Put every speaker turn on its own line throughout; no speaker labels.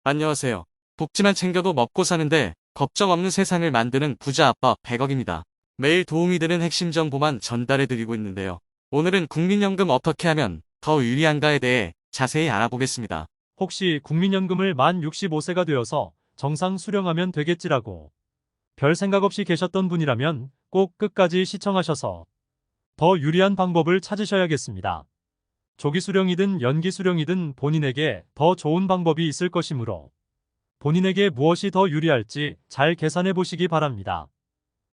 안녕하세요. 복지만 챙겨도 먹고 사는데 걱정 없는 세상을 만드는 부자 아빠 100억입니다. 매일 도움이 되는 핵심 정보만 전달해드리고 있는데요. 오늘은 국민연금 어떻게 하면 더 유리한가에 대해 자세히 알아보겠습니다.
혹시 국민연금을 만 65세가 되어서 정상 수령하면 되겠지라고 별 생각 없이 계셨던 분이라면 꼭 끝까지 시청하셔서 더 유리한 방법을 찾으셔야겠습니다. 조기 수령이든 연기 수령이든 본인에게 더 좋은 방법이 있을 것이므로 본인에게 무엇이 더 유리할지 잘 계산해 보시기 바랍니다.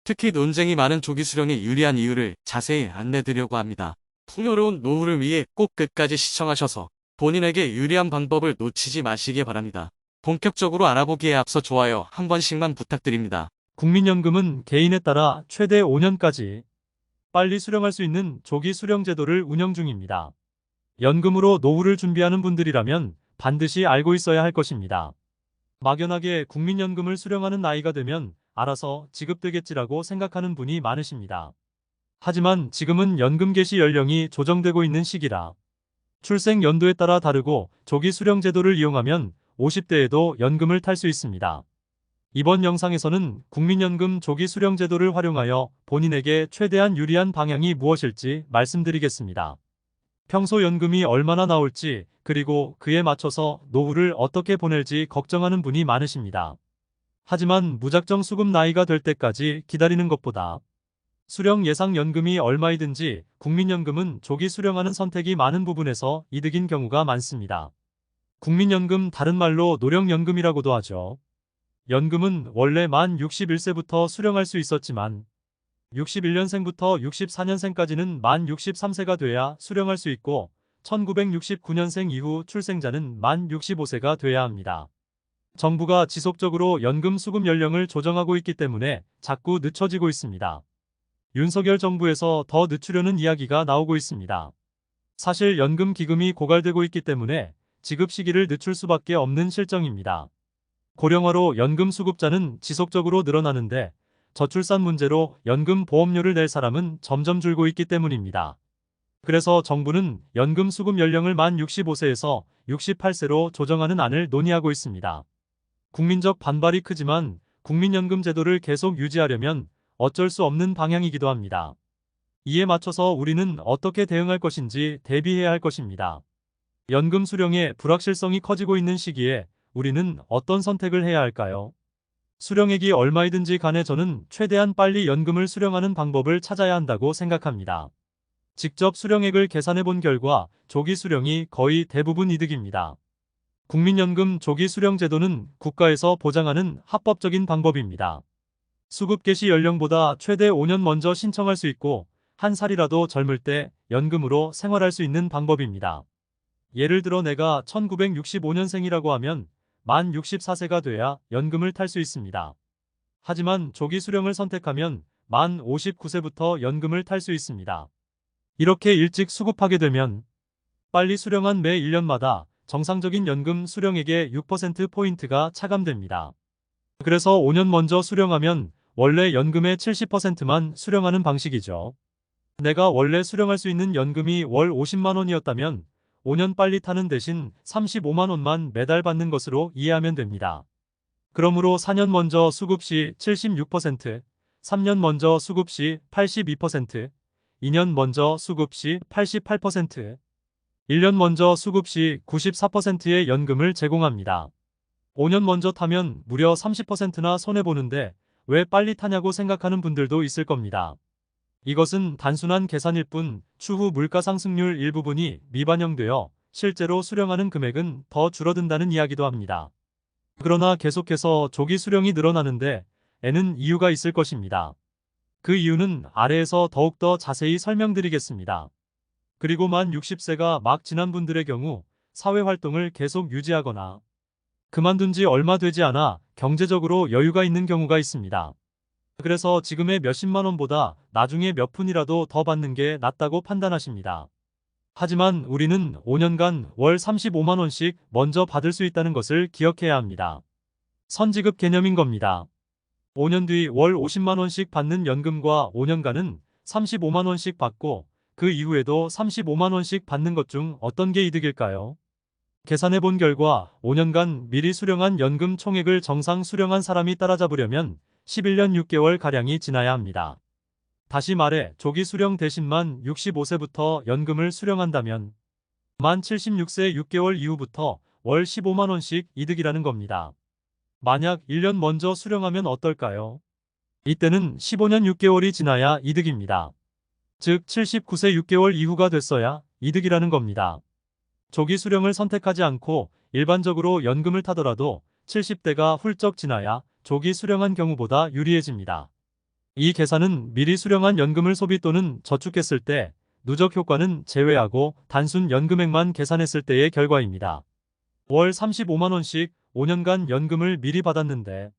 특히 논쟁이 많은 조기 수령에 유리한 이유를 자세히 안내드리려고 합니다. 풍요로운 노후를 위해 꼭 끝까지 시청하셔서 본인에게 유리한 방법을 놓치지 마시기 바랍니다. 본격적으로 알아보기에 앞서 좋아요 한 번씩만 부탁드립니다.
국민연금은 개인에 따라 최대 5년까지 빨리 수령할 수 있는 조기 수령 제도를 운영 중입니다. 연금으로 노후를 준비하는 분들이라면 반드시 알고 있어야 할 것입니다. 막연하게 국민연금을 수령하는 나이가 되면 알아서 지급되겠지라고 생각하는 분이 많으십니다. 하지만 지금은 연금 개시 연령이 조정되고 있는 시기라 출생 연도에 따라 다르고 조기 수령 제도를 이용하면 50대에도 연금을 탈 수 있습니다. 이번 영상에서는 국민연금 조기 수령 제도를 활용하여 본인에게 최대한 유리한 방향이 무엇일지 말씀드리겠습니다. 평소 연금이 얼마나 나올지 그리고 그에 맞춰서 노후를 어떻게 보낼지 걱정하는 분이 많으십니다. 하지만 무작정 수급 나이가 될 때까지 기다리는 것보다 수령 예상 연금이 얼마이든지 국민연금은 조기 수령하는 선택이 많은 부분에서 이득인 경우가 많습니다. 국민연금 다른 말로 노령연금이라고도 하죠. 연금은 원래 만 61세부터 수령할 수 있었지만 61년생부터 64년생까지는 만 63세가 돼야 수령할 수 있고 1969년생 이후 출생자는 만 65세가 돼야 합니다. 정부가 지속적으로 연금 수급 연령을 조정하고 있기 때문에 자꾸 늦춰지고 있습니다. 윤석열 정부에서 더 늦추려는 이야기가 나오고 있습니다. 사실 연금 기금이 고갈되고 있기 때문에 지급 시기를 늦출 수밖에 없는 실정입니다. 고령화로 연금 수급자는 지속적으로 늘어나는데 저출산 문제로 연금 보험료를 낼 사람은 점점 줄고 있기 때문입니다. 그래서 정부는 연금 수급 연령을 만 65세에서 68세로 조정하는 안을 논의하고 있습니다. 국민적 반발이 크지만 국민연금 제도를 계속 유지하려면 어쩔 수 없는 방향이기도 합니다. 이에 맞춰서 우리는 어떻게 대응할 것인지 대비해야 할 것입니다. 연금 수령의 불확실성이 커지고 있는 시기에 우리는 어떤 선택을 해야 할까요? 수령액이 얼마이든지 간에 저는 최대한 빨리 연금을 수령하는 방법을 찾아야 한다고 생각합니다. 직접 수령액을 계산해 본 결과 조기 수령이 거의 대부분 이득입니다. 국민연금 조기 수령 제도는 국가에서 보장하는 합법적인 방법입니다. 수급 개시 연령보다 최대 5년 먼저 신청할 수 있고 한 살이라도 젊을 때 연금으로 생활할 수 있는 방법입니다. 예를 들어 내가 1965년생이라고 하면 만 64세가 돼야 연금을 탈 수 있습니다. 하지만 조기 수령을 선택하면 만 59세부터 연금을 탈 수 있습니다. 이렇게 일찍 수급하게 되면 빨리 수령한 매 1년마다 정상적인 연금 수령액의 6%포인트가 차감됩니다. 그래서 5년 먼저 수령하면 원래 연금의 70%만 수령하는 방식이죠. 내가 원래 수령할 수 있는 연금이 월 50만 원이었다면 5년 빨리 타는 대신 35만 원만 매달 받는 것으로 이해하면 됩니다. 그러므로 4년 먼저 수급 시 76%, 3년 먼저 수급 시 82%, 2년 먼저 수급 시 88%, 1년 먼저 수급 시 94%의 연금을 제공합니다. 5년 먼저 타면 무려 30%나 손해보는데 왜 빨리 타냐고 생각하는 분들도 있을 겁니다. 이것은 단순한 계산일 뿐 추후 물가 상승률 일부분이 미반영되어 실제로 수령하는 금액은 더 줄어든다는 이야기도 합니다. 그러나 계속해서 조기 수령이 늘어나는데 에는 이유가 있을 것입니다. 그 이유는 아래에서 더욱더 자세히 설명드리겠습니다. 그리고 만 60세가 막 지난 분들의 경우 사회활동을 계속 유지하거나 그만둔 지 얼마 되지 않아 경제적으로 여유가 있는 경우가 있습니다. 그래서 지금의 몇십만 원보다 나중에 몇 푼이라도 더 받는 게 낫다고 판단하십니다. 하지만 우리는 5년간 월 35만 원씩 먼저 받을 수 있다는 것을 기억해야 합니다. 선지급 개념인 겁니다. 5년 뒤 월 50만 원씩 받는 연금과 5년간은 35만 원씩 받고 그 이후에도 35만 원씩 받는 것 중 어떤 게 이득일까요? 계산해 본 결과 5년간 미리 수령한 연금 총액을 정상 수령한 사람이 따라잡으려면 11년 6개월 가량이 지나야 합니다. 다시 말해 조기 수령 대신 만 65세부터 연금을 수령한다면 만 76세 6개월 이후부터 월 15만 원씩 이득이라는 겁니다. 만약 1년 먼저 수령하면 어떨까요? 이때는 15년 6개월이 지나야 이득입니다. 즉 79세 6개월 이후가 됐어야 이득이라는 겁니다. 조기 수령을 선택하지 않고 일반적으로 연금을 타더라도 70대가 훌쩍 지나야 조기 수령한 경우보다 유리해집니다. 이 계산은 미리 수령한 연금을 소비 또는 저축했을 때 누적 효과는 제외하고 단순 연금액만 계산했을 때의 결과입니다. 월 35만 원씩 5년간 연금을 미리 받았는데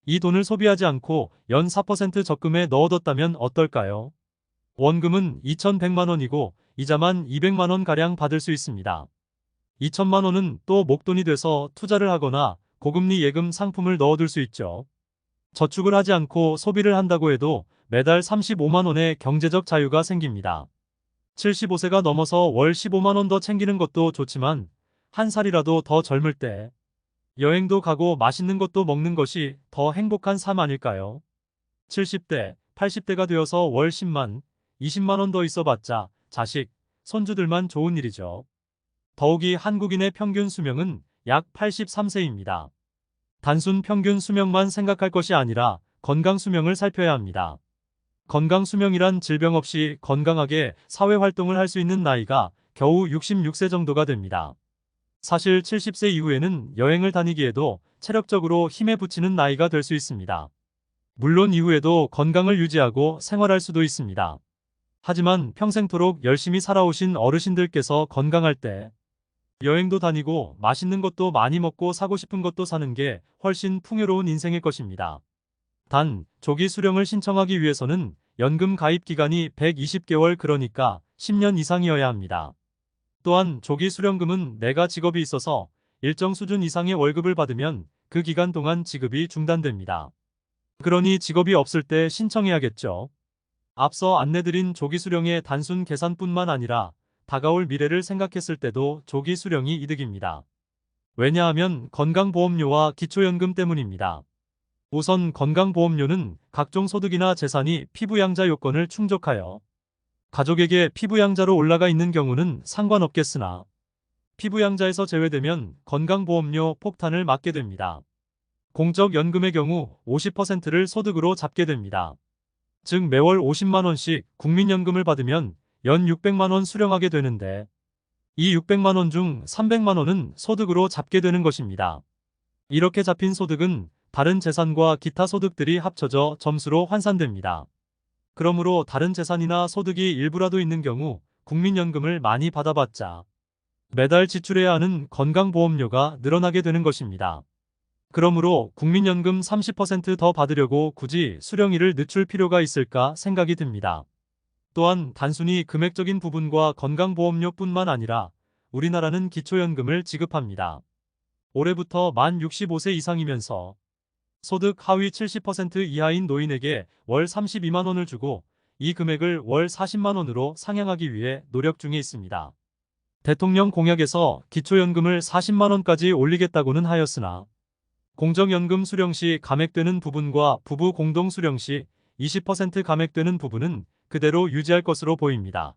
이 돈을 소비하지 않고 연 4% 적금에 넣어뒀다면 어떨까요? 원금은 2,100만 원이고 이자만 200만 원 가량 받을 수 있습니다. 2천만 원은 또 목돈이 돼서 투자를 하거나 고금리 예금 상품을 넣어둘 수 있죠. 저축을 하지 않고 소비를 한다고 해도 매달 35만 원의 경제적 자유가 생깁니다. 75세가 넘어서 월 15만 원 더 챙기는 것도 좋지만 한 살이라도 더 젊을 때 여행도 가고 맛있는 것도 먹는 것이 더 행복한 삶 아닐까요? 70대, 80대가 되어서 월 10만, 20만 원 더 있어봤자 자식, 손주들만 좋은 일이죠. 더욱이 한국인의 평균 수명은 약 83세입니다. 단순 평균 수명만 생각할 것이 아니라 건강 수명을 살펴야 합니다. 건강 수명이란 질병 없이 건강하게 사회활동을 할 수 있는 나이가 겨우 66세 정도가 됩니다. 사실 70세 이후에는 여행을 다니기에도 체력적으로 힘에 부치는 나이가 될 수 있습니다. 물론 이후에도 건강을 유지하고 생활할 수도 있습니다. 하지만 평생토록 열심히 살아오신 어르신들께서 건강할 때 여행도 다니고 맛있는 것도 많이 먹고 사고 싶은 것도 사는 게 훨씬 풍요로운 인생일 것입니다. 단, 조기 수령을 신청하기 위해서는 연금 가입 기간이 120개월 그러니까 10년 이상이어야 합니다. 또한 조기 수령금은 내가 직업이 있어서 일정 수준 이상의 월급을 받으면 그 기간 동안 지급이 중단됩니다. 그러니 직업이 없을 때 신청해야겠죠. 앞서 안내드린 조기 수령의 단순 계산뿐만 아니라 다가올 미래를 생각했을 때도 조기 수령이 이득입니다. 왜냐하면 건강보험료와 기초연금 때문입니다. 우선 건강보험료는 각종 소득이나 재산이 피부양자 요건을 충족하여 가족에게 피부양자로 올라가 있는 경우는 상관없겠으나 피부양자에서 제외되면 건강보험료 폭탄을 맞게 됩니다. 공적연금의 경우 50%를 소득으로 잡게 됩니다. 즉 매월 50만 원씩 국민연금을 받으면 연 600만 원 수령하게 되는데 이 600만 원 중 300만 원은 소득으로 잡게 되는 것입니다. 이렇게 잡힌 소득은 다른 재산과 기타 소득들이 합쳐져 점수로 환산됩니다. 그러므로 다른 재산이나 소득이 일부라도 있는 경우 국민연금을 많이 받아봤자 매달 지출해야 하는 건강보험료가 늘어나게 되는 것입니다. 그러므로 국민연금 30% 더 받으려고 굳이 수령일을 늦출 필요가 있을까 생각이 듭니다. 또한 단순히 금액적인 부분과 건강보험료뿐만 아니라 우리나라는 기초연금을 지급합니다. 올해부터 만 65세 이상이면서 소득 하위 70% 이하인 노인에게 월 32만 원을 주고 이 금액을 월 40만 원으로 상향하기 위해 노력 중에 있습니다. 대통령 공약에서 기초연금을 40만 원까지 올리겠다고는 하였으나 공적연금 수령 시 감액되는 부분과 부부 공동 수령 시 20% 감액되는 부분은 그대로 유지할 것으로 보입니다.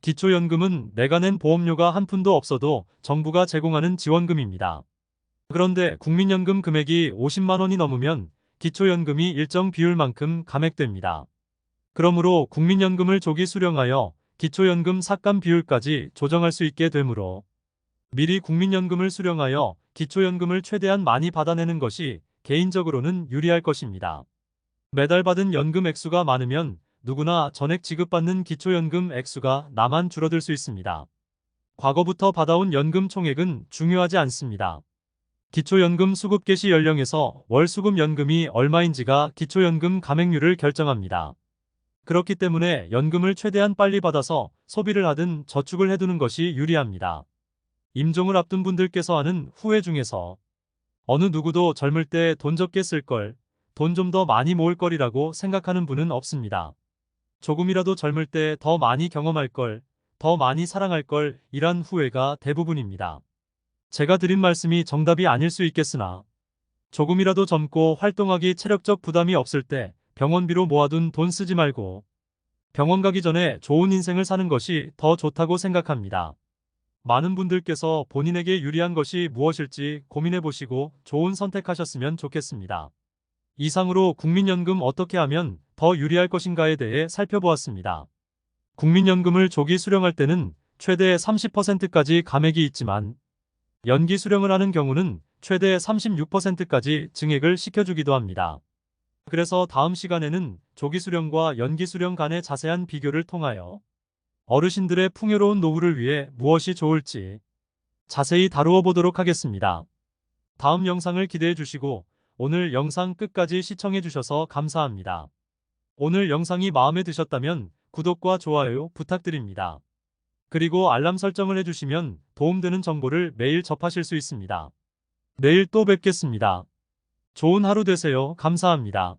기초연금은 내가 낸 보험료가 한 푼도 없어도 정부가 제공하는 지원금입니다. 그런데 국민연금 금액이 50만 원이 넘으면 기초연금이 일정 비율만큼 감액됩니다. 그러므로 국민연금을 조기 수령하여 기초연금 삭감 비율까지 조정할 수 있게 되므로 미리 국민연금을 수령하여 기초연금을 최대한 많이 받아내는 것이 개인적으로는 유리할 것입니다. 매달 받은 연금 액수가 많으면 누구나 전액 지급받는 기초연금 액수가 나만 줄어들 수 있습니다. 과거부터 받아온 연금 총액은 중요하지 않습니다. 기초연금 수급 개시 연령에서 월 수급 연금이 얼마인지가 기초연금 감액률을 결정합니다. 그렇기 때문에 연금을 최대한 빨리 받아서 소비를 하든 저축을 해두는 것이 유리합니다. 임종을 앞둔 분들께서 하는 후회 중에서 어느 누구도 젊을 때 돈 적게 쓸 걸, 돈 좀 더 많이 모을 거리라고 생각하는 분은 없습니다. 조금이라도 젊을 때 더 많이 경험할 걸, 더 많이 사랑할 걸 이란 후회가 대부분입니다. 제가 드린 말씀이 정답이 아닐 수 있겠으나 조금이라도 젊고 활동하기 체력적 부담이 없을 때 병원비로 모아둔 돈 쓰지 말고 병원 가기 전에 좋은 인생을 사는 것이 더 좋다고 생각합니다. 많은 분들께서 본인에게 유리한 것이 무엇일지 고민해 보시고 좋은 선택하셨으면 좋겠습니다. 이상으로 국민연금 어떻게 하면 더 유리할 것인가에 대해 살펴보았습니다. 국민연금을 조기 수령할 때는 최대 30%까지 감액이 있지만 연기 수령을 하는 경우는 최대 36%까지 증액을 시켜주기도 합니다. 그래서 다음 시간에는 조기 수령과 연기 수령 간의 자세한 비교를 통하여 어르신들의 풍요로운 노후를 위해 무엇이 좋을지 자세히 다루어 보도록 하겠습니다. 다음 영상을 기대해 주시고 오늘 영상 끝까지 시청해 주셔서 감사합니다. 오늘 영상이 마음에 드셨다면 구독과 좋아요 부탁드립니다. 그리고 알람 설정을 해주시면 도움되는 정보를 매일 접하실 수 있습니다. 내일 또 뵙겠습니다. 좋은 하루 되세요. 감사합니다.